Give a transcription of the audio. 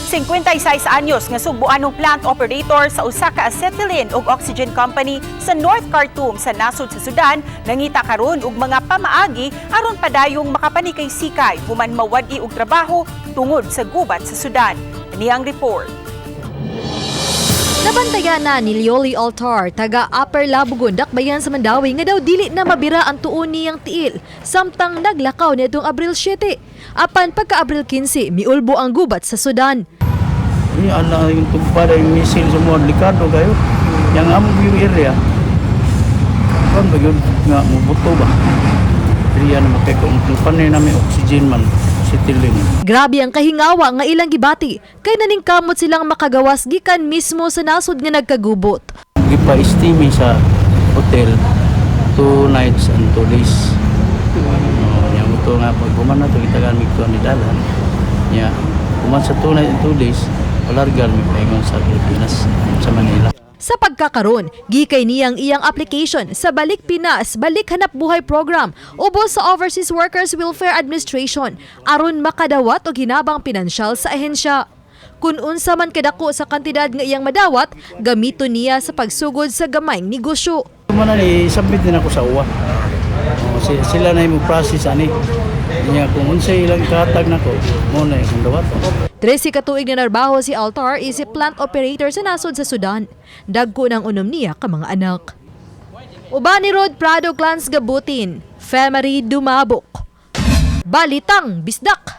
56 anyos nga subuanong plant operator sa usa ka acetylene ug oxygen company sa North Khartoum sa nasod sa Sudan nangita karon og mga pamaagi aron padayong makapanikay sikay human mawad-i og trabaho tungod sa gubat sa Sudan. Niyang report. Nabantayan na ni Lioli Altar, taga Upper Labugon, Dakbayan sa Mandawi nga daw dili na mabira ang tuon niyang tiil samtang naglakaw nitong Abril 7. Apan pagka Abril 15, miulbo ang gubat sa Sudan. Ini ala yung tugpada yung misil semua delikado kayo. Yang among view area. Kan bagyod nga mubuto ba. Jadi yan makay panay namin oxygen man acetylene. Grabe ang kahingawa nga ilang gibati kay naningkamot silang makagawas gikan mismo sa nasod nga nagkagubot. Gipa-estime sa hotel 2 nights and 2 days. Yang betul nga pag kuman na to gitagan mi tuan di dalan. Ya, kuman sa 2 nights and 2 days palargal mi paingon sa Pilipinas sa Manila. Sa pagkakaron, gikay niyang iyang application sa Balik Pinas, Balik Hanap Buhay Program ubos sa Overseas Workers Welfare Administration aron makadawat og hinabang pinansyal sa ahensya. Kung unsa man kadako sa kantidad nga iyang madawat, gamiton niya sa pagsugod sa gamayng negosyo. Mana ni submit din ako sa uwa. Sila na yung process ani. Nya kung unsay ilang katag nako, mo na yung dawat. 13 katuig na narbaho si Altar is plant operator sa nasod sa Sudan. Dagko ng unom niya ka mga anak. Uban ni Rod Prado Clans Gabutin, Femery Dumabok. Balitang Bisdak.